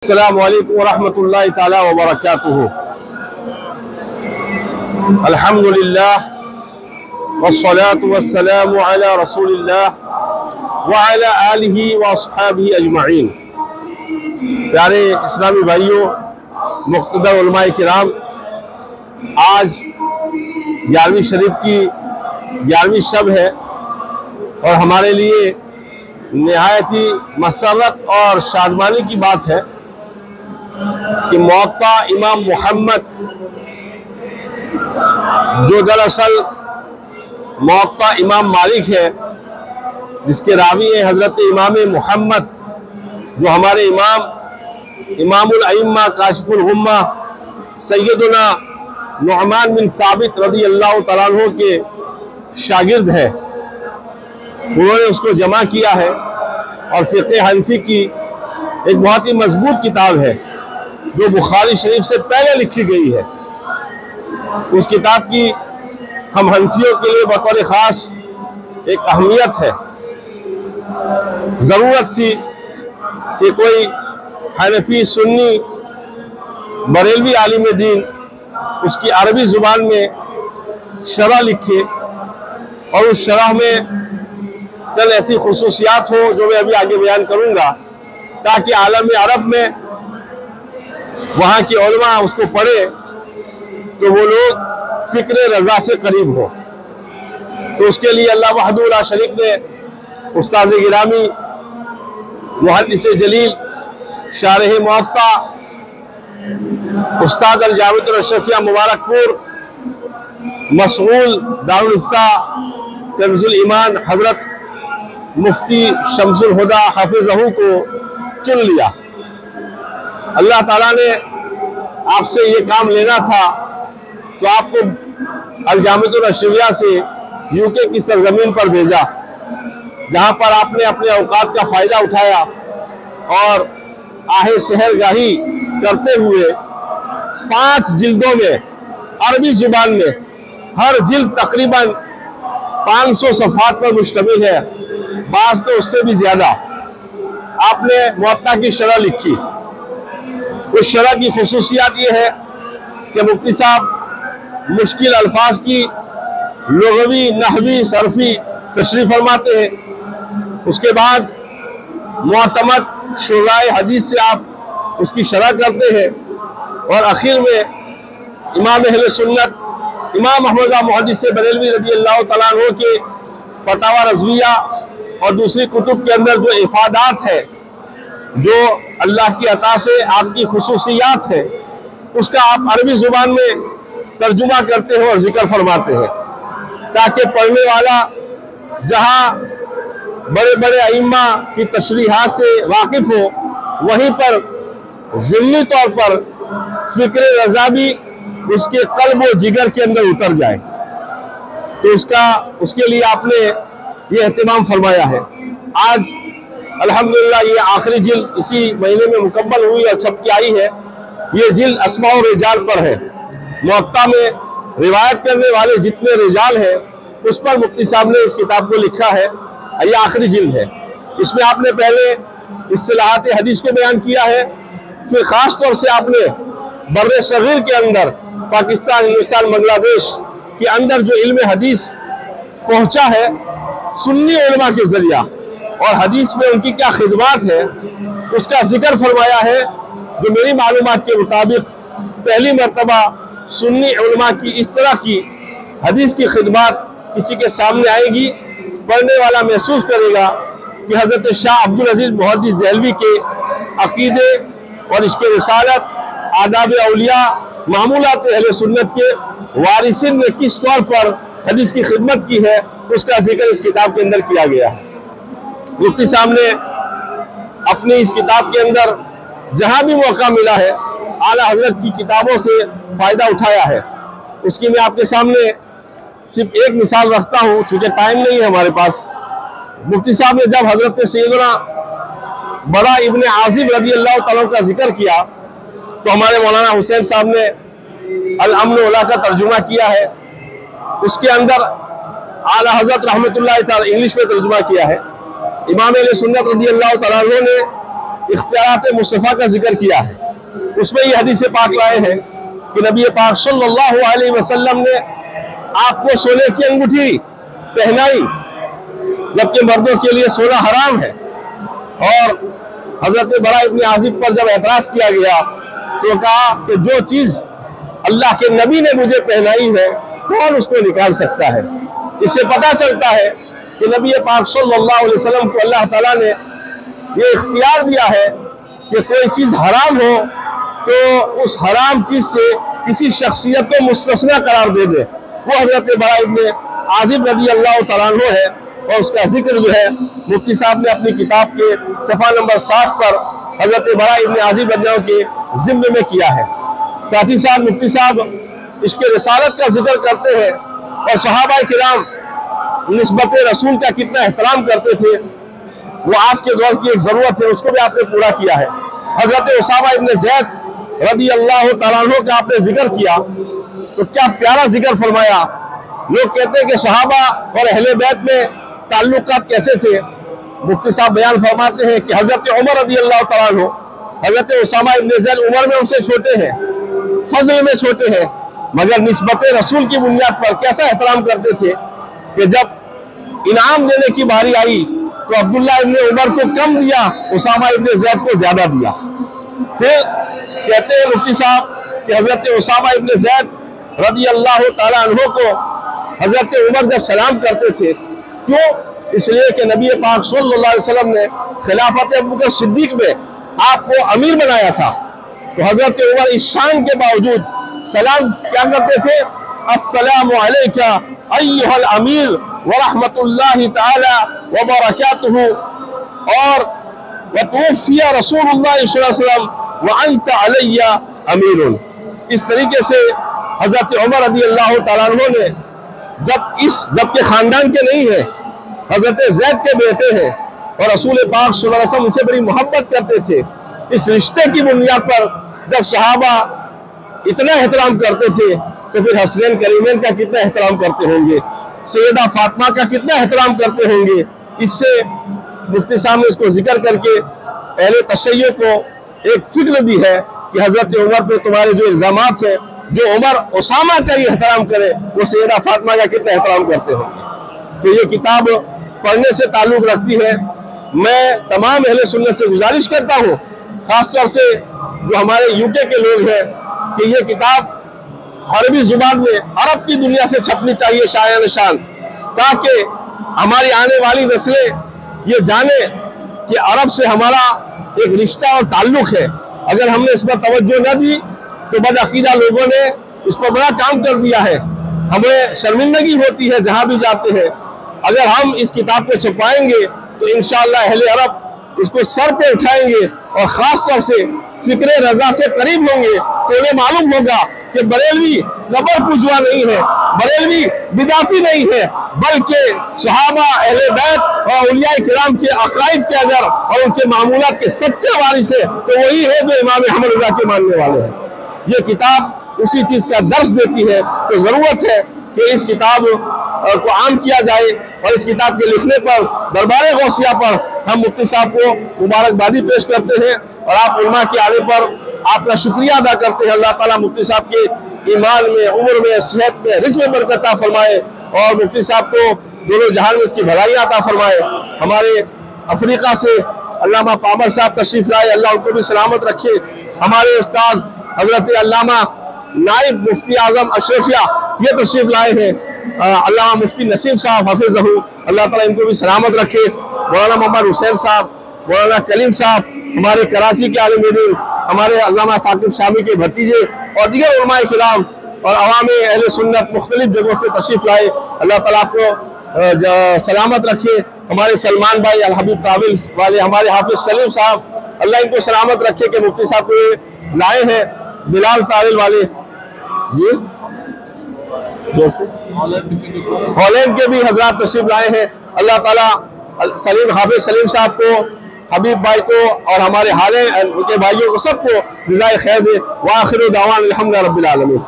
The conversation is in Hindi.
अस्सलामु अलैकुम वरहमतुल्लाहि ताला वबरकातुहू। अल्हम्दुलिल्लाह वस्सलातु वस्सलामु अला रसूलिल्लाह व अला आलिहि व अस्हाबिहि अजमईन। प्यारे इस्लामी भाइयों, मुक़्तदर उलमाए किराम, आज 11वीं शरीफ की 11वीं शब है और हमारे लिए निहायत ही मसरत और शादमानी की बात है कि मुअत्ता इमाम मोहम्मद, जो दरअसल मुअत्ता इमाम मालिक है, जिसके रावी है हजरत इमाम मोहम्मद, जो हमारे इमामुल अइम्मा काशिफुल गुम्मा सैयदुना नुअमान बिन साबित रदी अल्लाह तआला अन्हु के शागिर्द है। उन्होंने उसको जमा किया है और फ़िक़्ह हनफी की एक बहुत ही मजबूत किताब है जो बुखारी शरीफ से पहले लिखी गई है। उस किताब की हम हनफियों के लिए बतौर ख़ास एक अहमियत है। ज़रूरत थी कि कोई हनफी सुन्नी बरेलवी आलिम दीन उसकी अरबी ज़ुबान में शरह लिखे और उस शरह में चंद ऐसी खुसूसियात हो जो मैं अभी आगे बयान करूँगा, ताकि आलम अरब में वहाँ के उलमा उसको पढ़े तो वो लोग फ़िक्र रज़ा से करीब हो। तो उसके लिए अल्लाह वहदहू ला शरीक ने उस्ताद गिरामी मुहद्दिस जलील शारह मुअत्ता उस्ताद अल जावेद अशरफिया मुबारकपुर मसऊल दारुल इफ्ता कंजुल ईमान हजरत मुफ्ती शम्सुल हुदा हाफिज़हू को चुन लिया। अल्लाह ताला ने आपसे ये काम लेना था तो आपको अल जामिअतुल अशरिया से यूके की सरजमीन पर भेजा, जहाँ पर आपने अपने औकात का फ़ायदा उठाया और आहे सहरगाही करते हुए 5 जिल्दों में अरबी ज़ुबान में, हर जिल्द तकरीबन 500 सफ़हात पर मुश्तमिल है, बाज़ तो उससे भी ज़्यादा, आपने मुअत्ता की शरह लिखी। उस शरह की खुसूसियात ये है कि मुफ्ती साहब मुश्किल अल्फाज की लुग़वी, नहवी, सरफ़ी तशरीफ़ फरमाते हैं। उसके बाद मुअतमद शुराए हदीस से आप उसकी शरह करते हैं और आखिर में इमाम अहले सुन्नत इमाम अहमद मुहद्दिस बरेलवी रज़ी अल्लाह तआला अन्हु के फतावा रज़विया और दूसरी कुतुब के अंदर जो इफ़ादात है, जो अल्लाह की अता से आपकी खुसूसियात है, उसका आप अरबी ज़ुबान में तर्जुमा करते हो और जिक्र फरमाते हैं, ताकि पढ़ने वाला जहाँ बड़े बड़े अइम्मा की तशरीहात से वाकिफ़ हो, वहीं पर ज़िल्ली तौर पर फ़िक्र रज़ा भी उसके क़ल्ब व जिगर के अंदर उतर जाए। तो उसके लिए आपने ये एहतिमाम फरमाया है। आज अल्हम्दुलिल्लाह ये आखिरी जिल्द इसी महीने में मुकम्मल हुई और छप के आई है। ये जिल्द अस्मा और रिजाल पर है। मुअत्ता में रिवायत करने वाले जितने रिजाल हैं उस पर मुफ्ती साहब ने इस किताब को लिखा है। ये आखिरी जिल्द है। इसमें आपने पहले इस्तिलाहात हदीस को बयान किया है, फिर ख़ास तौर से आपने बर्रे सगीर के अंदर पाकिस्तान, हिंदुस्तान, बांग्लादेश के अंदर जो इल्म हदीस पहुँचा है सुन्नी उलमा के ज़रिया और हदीस में उनकी क्या खिदमत है, उसका जिक्र फरमाया है, जो मेरी मालूमात के मुताबिक पहली मरतबा सुन्नी उलमा की इस तरह की हदीस की खिदमत किसी के सामने आएगी। पढ़ने वाला महसूस करेगा कि हज़रत शाह अब्दुल अजीज़ मुहद्दिस देहलवी के अकीदे और इसके रिसालत, आदाब औलिया, मामूलात अहले सुन्नत के वारिसिन ने किस तौर पर हदीस की खिदमत की है, उसका जिक्र इस किताब के अंदर किया गया है। मुफ्ती साहब ने अपनी इस किताब के अंदर जहाँ भी मौका मिला है आला हजरत की किताबों से फ़ायदा उठाया है। उसकी मैं आपके सामने सिर्फ एक मिसाल रखता हूँ, चूँकि टाइम नहीं है हमारे पास। मुफ्ती साहब ने जब हजरत सैयदना बरा इब्ने आज़िब रज़ी अल्लाह तआला का जिक्र किया तो हमारे मौलाना हुसैन साहब ने अल अम्न वला का तर्जुमा किया है। उसके अंदर आला हजरत रहमतुल्लाह तआला इंग्लिश में तर्जुमा किया है। इमाम अहले सुन्नत रज़ी अल्लाह तआला अन्हु ने इख्तियारात मुस्तफ़ा का जिक्र किया है। उसमें ये हदीस पाक लाए हैं कि नबी पाक सल्लल्लाहु अलैहि वसल्लम ने आपको सोने की अंगूठी पहनाई, जबकि मर्दों के लिए सोना हराम है। और हजरत बरा इब्न आजिब पर जब एतराज किया गया तो कहा कि जो चीज अल्लाह के नबी ने मुझे पहनाई है कौन उसको निकाल सकता है। इससे पता चलता है कि नबी पाक सल्लल्लाहु अलैहि वसल्लम को अल्लाह ताला ने ये इख्तियार दिया है कि कोई चीज हराम हो तो उस हराम चीज से किसी शख्सियत को मुस्तस्ना करार दे दे। वो हजरत बरा इब्न आजिब रज़ी अल्लाह तआला अन्हु है, और उसका जिक्र जो है मुफ्ती साहब ने अपनी किताब के सफ़ा नंबर 60 पर हजरत बरा इब्न आजिब रज़ी अल्लाह के जिम्मे में किया है। साथ ही साथ मुफ्ती साहब इसके रिसालत का जिक्र करते हैं और सहाबा किराम निस्बत रसूल का कितना एहतराम करते थे, वो आज के दौर की एक जरूरत है, उसको भी आपने पूरा किया है। हजरत उसामा इब्न ज़ैद रज़ी अल्लाह तआला अन्हु का आपने जिक्र किया तो क्या प्यारा जिक्र फरमाया। लोग कहते हैं कि सहाबा और अहले बैत में ताल्लुकात कैसे थे। मुफ्ती साहब बयान फरमाते हैं कि हजरत उमर रज़ी अल्लाह तआला अन्हु हजरत उसामा इब्न ज़ैद उमर में उनसे छोटे हैं, फजल में छोटे हैं, मगर निस्बत रसूल की बुनियाद पर कैसा एहतराम करते थे कि जब इनाम देने की बारी आई तो अब्दुल्ला इब्न उमर को कम दिया, उसामा इब्न ज़ैद को ज्यादा दिया। फिर कहते हैं मुफ्ती साहब कि हजरत उसामा इब्न ज़ैद रज़ी अल्लाह तआला अन्हु को हजरत उमर जब सलाम करते थे, क्यों? इसलिए कि नबी पाक सल्लल्लाहु अलैहि वसल्लम ने खिलाफत अबू बकर सिद्दीक में आपको अमीर बनाया था। तो हजरत उमर इस शान के बावजूद सलाम क्या करते थे? अस्सलामु अलैका अय्युहल अमीर व रहमतुल्लाहि तआला व बरकातुहु और व तवफ़िया रसूलुल्लाह सल्लल्लाहु अलैहि वसल्लम व अंत अलैया अमीरुन। इस तरीके से हजरत उमर रज़ी अल्लाह तआला अन्हु ने जबकि खानदान के नहीं है, हजरत ज़ैद के बेटे हैं और रसूल पाक सल्लल्लाहु अलैहि वसल्लम उनसे बड़ी मोहब्बत करते थे। इस रिश्ते की बुनियाद पर जब सहाबा इतना एहतराम करते थे तो फिर हसनैन करीमैन का कितना एहतराम करते होंगे, सैयदा फातिमा का कितना एहतराम करते होंगे। इससे मुफ्ती साहब ने इसको जिक्र करके अहले तशय्युअ को एक फिक्र दी है कि हजरत उमर पे तुम्हारे जो इल्जामात है, जो उमर उसामा का ही एहतराम करे वो सैयदा फातिमा का कितना एहतराम करते होंगे। तो ये किताब पढ़ने से ताल्लुक रखती है। मैं तमाम अहले सुन्नत से गुजारिश करता हूँ, खासतौर से जो हमारे यूके के लोग हैं, कि ये किताब अरबी जुबान में अरब की दुनिया से छपनी चाहिए शायान शान, ताकि हमारी आने वाली नस्लें ये जाने कि अरब से हमारा एक रिश्ता और ताल्लुक है। अगर हमने इस पर तवज्जो न दी तो बदअकीदा लोगों ने इस पर बड़ा काम कर दिया है। हमें शर्मिंदगी होती है जहां भी जाते हैं। अगर हम इस किताब को छुपाएंगे तो इंशाअल्लाह अहले अरब इसको सर पे उठाएंगे और खास तौर से फिक्रे रजा से करीब होंगे तो उन्हें मालूम होगा कि बरेलवी कबर पुजवा नहीं है, बरेलवी बिदाती नहीं है, बल्कि सहाबा अहले बैत और औलिया किराम के अकायद के अगर और उनके मामूलात के सच्चे वारिस है तो वही है जो इमाम अहमद रज़ा के मानने वाले हैं। ये किताब उसी चीज का दर्श देती है। तो जरूरत है कि इस किताब को आम किया जाए और इस किताब के लिखने पर दरबार गौसिया पर हम मुफ्ती साहब को मुबारकबादी पेश करते हैं और आप उलमा के आने पर आपका शुक्रिया अदा करते हैं। अल्लाह ताला मुफ्ती साहब के ईमान में, उम्र में, सेहत में, रिज़्क़ में बरकत अता फरमाए और मुफ्ती साहब को दोनों जहान में इसकी भलाई अता फरमाए। हमारे अफ्रीका से अल्लामा पामर साहब तशरीफ लाए, अल्लाह उनको भी सलामत रखे। हमारे उस्ताद हजरत अल्लामा नाइब मुफ्ती आजम अशरफिया ये तशरीफ लाए हैं, अल्लामा मुफ्ती नसीम साहब हाफिज़हू, अल्लाह ताला इनको भी सलामत रखे। मौलाना मोहम्मद हुसैन साहब, मौलाना कलीम साहब, हमारे कराची के आलिम दीन, हमारे अल्लामा साकिब शामी के भतीजे और दीगर उलमाए किराम और अवामी अहले सुन्नत मुख्तलिफ जगहों से तशरीफ लाए। अल्लाह ताला आपको सलामत रखे। हमारे सलमान भाई अल हबीब काबिल वाले, हमारे हाफिज सलीम साहब, अल्लाह इनको सलामत रखे कि मुफ्ती साहब को लाए हैं। बिलाल काबिल वाले जी हॉलैंड के भी हजरात तशरीफ लाए हैं। अल्लाह ताला सलीम हाफिज सलीम साहब को, हबीब भाई को और हमारे हाले उनके भाइयों को सबको जज़ाए खैर दे। व आखिर दावान अल्हम्दुलिल्लाह रब्बिल आलमीन।